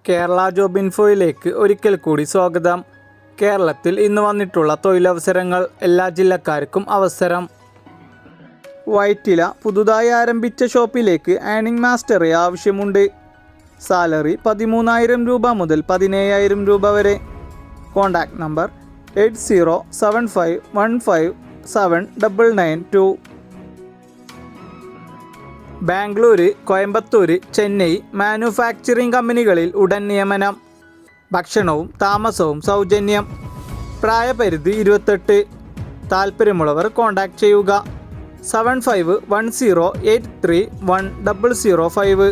Kerala job ഇൻഫോയിലേക്ക് ഒരിക്കൽ കൂടി സ്വാഗതം. കേരളത്തിൽ ഇന്ന് വന്നിട്ടുള്ള തൊഴിലവസരങ്ങൾ. എല്ലാ ജില്ലക്കാർക്കും അവസരം. വൈറ്റില പുതുതായി ആരംഭിച്ച ഷോപ്പിലേക്ക് ഏണിംഗ് മാസ്റ്ററെ ആവശ്യമുണ്ട്. സാലറി 13,000 രൂപ മുതൽ 17,000 രൂപ വരെ. Contact number 8075157992. Bangalore, Coimbatore, Chennai manufacturing കമ്പനികളിൽ ഉടൻ നിയമനം. ഭക്ഷണവും താമസവും സൗജന്യം. പ്രായപരിധി 28. താൽപ്പര്യമുള്ളവർ കോൺടാക്ട് ചെയ്യുക. 7510831005.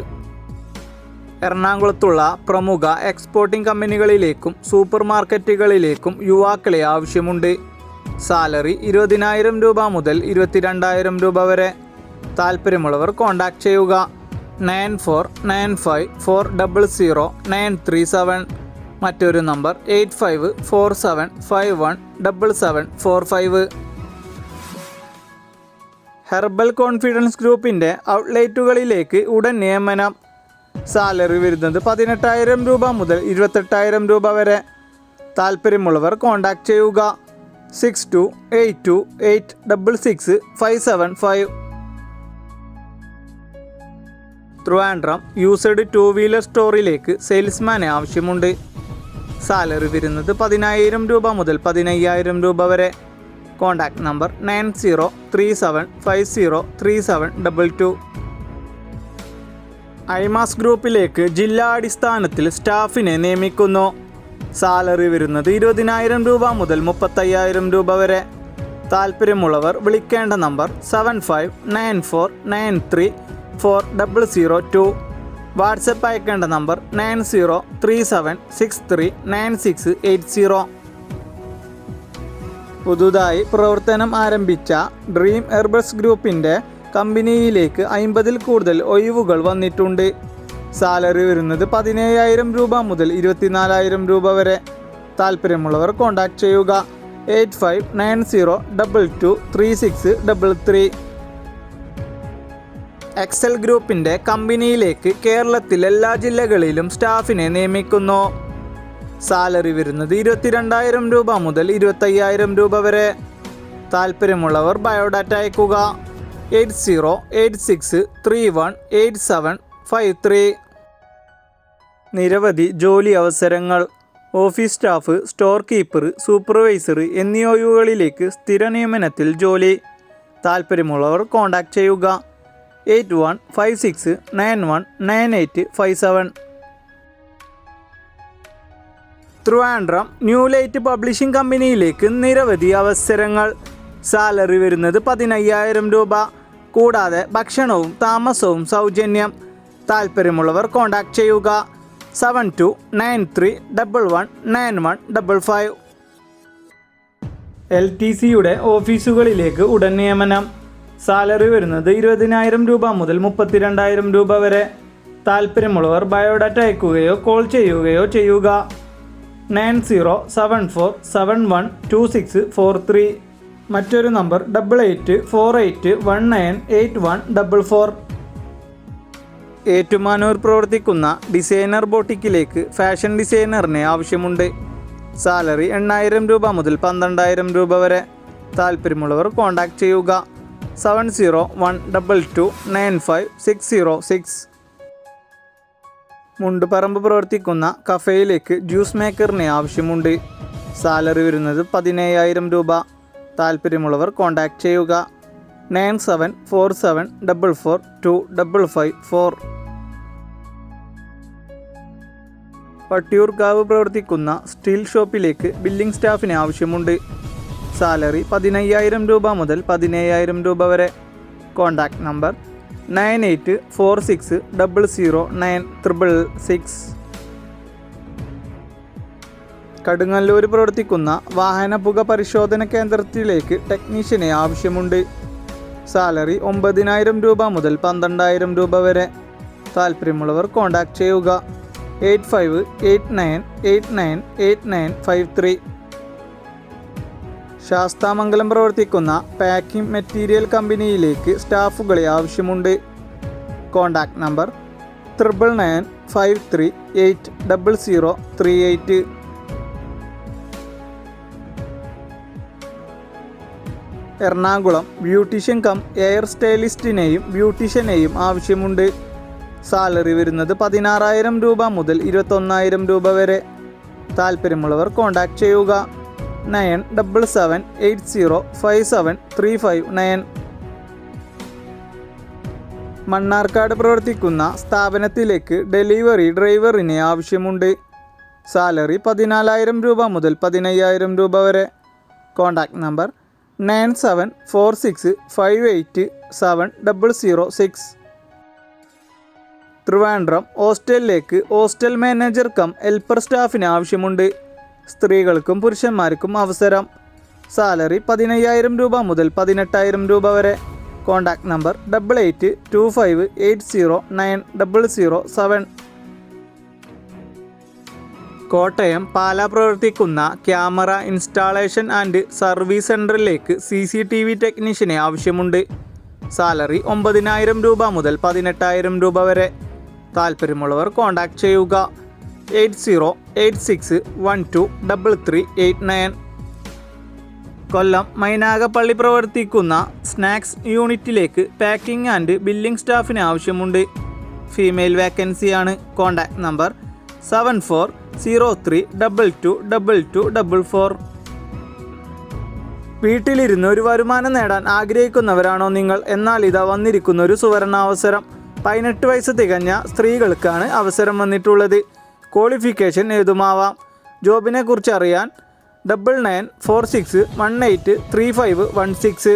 എറണാകുളത്തുള്ള പ്രമുഖ എക്സ്പോർട്ടിംഗ് കമ്പനികളിലേക്കും സൂപ്പർ മാർക്കറ്റുകളിലേക്കും യുവാക്കളെ ആവശ്യമുണ്ട്. സാലറി 20,000 രൂപ മുതൽ 22,000 രൂപ വരെ. താൽപ്പര്യമുള്ളവർ കോൺടാക്ട് ചെയ്യുക. 9495400937. മറ്റൊരു നമ്പർ 8547517745. ഹെർബൽ കോൺഫിഡൻസ് ഗ്രൂപ്പിൻ്റെ ഔട്ട്ലെറ്റുകളിലേക്ക് ഉടൻ നിയമനം. സാലറി വരുന്നത് 18,000 രൂപ മുതൽ 28,000 രൂപ വരെ. താൽപ്പര്യമുള്ളവർ കോൺടാക്ട് ചെയ്യുക. 6282866575. ട്രിവാൻഡ്രം യൂസ്ഡ് 2 വീലർ സ്റ്റോറിലേക്ക് സെയിൽസ്മാനെ ആവശ്യമുണ്ട്. സാലറി വരുന്നത് 10,000 രൂപ മുതൽ 15,000 രൂപ വരെ. Contact number 9037503722. ഐമാസ് ഗ്രൂപ്പിലേക്ക് ജില്ലാ അടിസ്ഥാനത്തിൽ സ്റ്റാഫിനെ നിയമിക്കുന്നു. സാലറി വരുന്നത് 20,000 രൂപ മുതൽ 35,000 രൂപ വരെ. താൽപ്പര്യമുള്ളവർ വിളിക്കേണ്ട നമ്പർ 7594934002. വാട്സപ്പ് അയക്കേണ്ട നമ്പർ 9037639680. പുതുതായി പ്രവർത്തനം ആരംഭിച്ച ഡ്രീം ഹെർബൽസ് ഗ്രൂപ്പിൻ്റെ കമ്പനിയിലേക്ക് 50-ൽ കൂടുതൽ ഒഴിവുകൾ വന്നിട്ടുണ്ട്. സാലറി വരുന്നത് 17,000 രൂപ മുതൽ 24,000 രൂപ വരെ. താൽപ്പര്യമുള്ളവർ കോൺടാക്ട് ചെയ്യുക. 8590223633. എക്സൽ ഗ്രൂപ്പിൻ്റെ കമ്പനിയിലേക്ക് കേരളത്തിൽ എല്ലാ ജില്ലകളിലും സ്റ്റാഫിനെ നിയമിക്കുന്നു. സാലറി വരുന്നത് 22,000 രൂപ മുതൽ 25,000 രൂപ വരെ. താൽപ്പര്യമുള്ളവർ ബയോഡാറ്റ അയക്കുക. 8086318753. നിരവധി ജോലി അവസരങ്ങൾ. Office staff, store keeper, supervisor എന്നീ ഒഴിവുകളിലേക്ക് സ്ഥിര നിയമനത്തിൽ ജോലി. താൽപ്പര്യമുള്ളവർ കോൺടാക്ട് ചെയ്യുക. 8156919857. ട്രിവാൻഡ്രം ന്യൂ ലൈറ്റ് പബ്ലിഷിംഗ് കമ്പനിയിലേക്ക് നിരവധി അവസരങ്ങൾ. സാലറി വരുന്നത് 15,000 രൂപ. കൂടാതെ ഭക്ഷണവും താമസവും സൗജന്യം. താൽപ്പര്യമുള്ളവർ കോൺടാക്ട് ചെയ്യുക. 7293119155. LTCയുടെ ഓഫീസുകളിലേക്ക് ഉടൻ നിയമനം. സാലറി വരുന്നത് 20,000 രൂപ മുതൽ 32,000 രൂപ വരെ. താൽപ്പര്യമുള്ളവർ ബയോഡാറ്റ അയക്കുകയോ കോൾ ചെയ്യുകയോ ചെയ്യുക. 9074712643. മറ്റൊരു നമ്പർ 8848198144. ഏറ്റുമാനൂർ പ്രവർത്തിക്കുന്ന ഡിസൈനർ ബോട്ടിക്കിലേക്ക് ഫാഷൻ ഡിസൈനറിനെ ആവശ്യമുണ്ട്. സാലറി 8,000 രൂപ മുതൽ 12,000 രൂപ വരെ. താൽപ്പര്യമുള്ളവർ കോൺടാക്ട് ചെയ്യുക. 7012295606. മുണ്ടുപറമ്പ് പ്രവർത്തിക്കുന്ന കഫേയിലേക്ക് ജ്യൂസ് മേക്കറിനെ ആവശ്യമുണ്ട്. സാലറി വരുന്നത് 17,000 രൂപ. താൽപ്പര്യമുള്ളവർ കോൺടാക്ട് ചെയ്യുക. 9747442554. വട്ടിയൂർക്കാവ് പ്രവർത്തിക്കുന്ന സ്റ്റീൽ ഷോപ്പിലേക്ക് ബില്ലിംഗ് സ്റ്റാഫിനെ ആവശ്യമുണ്ട്. സാലറി 15,000 രൂപ മുതൽ 17,000 രൂപ വരെ. Contact number 9846009666. കടുങ്ങല്ലൂർ പ്രവർത്തിക്കുന്ന വാഹന പുക പരിശോധന കേന്ദ്രത്തിലേക്ക് ടെക്നീഷ്യനെ ആവശ്യമുണ്ട്. സാലറി 9,000 രൂപ മുതൽ 12,000 രൂപ വരെ. താൽപ്പര്യമുള്ളവർ കോൺടാക്ട് ചെയ്യുക. 8589898953. ശാസ്താമംഗലം പ്രവർത്തിക്കുന്ന പാക്കിംഗ് മെറ്റീരിയൽ കമ്പനിയിലേക്ക് സ്റ്റാഫുകളെ ആവശ്യമുണ്ട്. Contact number 99538038. Ernakulam beautician cum hair സ്റ്റൈലിസ്റ്റിനെയും ബ്യൂട്ടീഷ്യനെയും ആവശ്യമുണ്ട്. സാലറി വരുന്നത് 16,000 രൂപ മുതൽ 21,000 രൂപ വരെ. താല്പര്യമുള്ളവർ കോൺടാക്റ്റ് ചെയ്യുക 9778057359. മണ്ണാർക്കാട് പ്രവർത്തിക്കുന്ന സ്ഥാപനത്തിലേക്ക് ഡെലിവറി ഡ്രൈവറിനെ ആവശ്യമുണ്ട്. സാലറി 14,000 രൂപ മുതൽ 15,000 രൂപ വരെ. Contact number 9746587006. ട്രിവാൻഡ്രം ഹോസ്റ്റലിലേക്ക് ഹോസ്റ്റൽ മാനേജർ കം ഹെൽപ്പർ സ്റ്റാഫിന് ആവശ്യമുണ്ട്. സ്ത്രീകൾക്കും പുരുഷന്മാർക്കും അവസരം. സാലറി 15,000 രൂപ മുതൽ 18,000 രൂപ വരെ. Contact number 8825809007. കോട്ടയം പാലാ പ്രവർത്തിക്കുന്ന ക്യാമറ ഇൻസ്റ്റാളേഷൻ ആൻഡ് സർവീസ് സെൻറ്ററിലേക്ക് CCTV ടെക്നീഷ്യനെ ആവശ്യമുണ്ട്. സാലറി 9,000 രൂപ മുതൽ 18,000 രൂപ വരെ. താല്പര്യമുള്ളവർ കോൺടാക്റ്റ് ചെയ്യുക 8086123389. കൊല്ലം മൈനാഗപ്പള്ളി പ്രവർത്തിക്കുന്ന സ്നാക്സ് യൂണിറ്റിലേക്ക് പാക്കിംഗ് ആൻഡ് ബില്ലിംഗ് സ്റ്റാഫിന് ആവശ്യമുണ്ട്. ഫീമെയിൽ വേക്കൻസിയാണ്. Contact number 7403222244. വീട്ടിലിരുന്ന് ഒരു വരുമാനം നേടാൻ ആഗ്രഹിക്കുന്നവരാണോ നിങ്ങൾ? എന്നാൽ ഇതാ വന്നിരിക്കുന്ന ഒരു സുവർണാവസരം. 18 വയസ്സ് തികഞ്ഞ സ്ത്രീകൾക്കാണ് അവസരം വന്നിട്ടുള്ളത്. ക്വാളിഫിക്കേഷൻ ഏതുമാവാം. ജോബിനെ കുറിച്ച് അറിയാൻ 9946183516.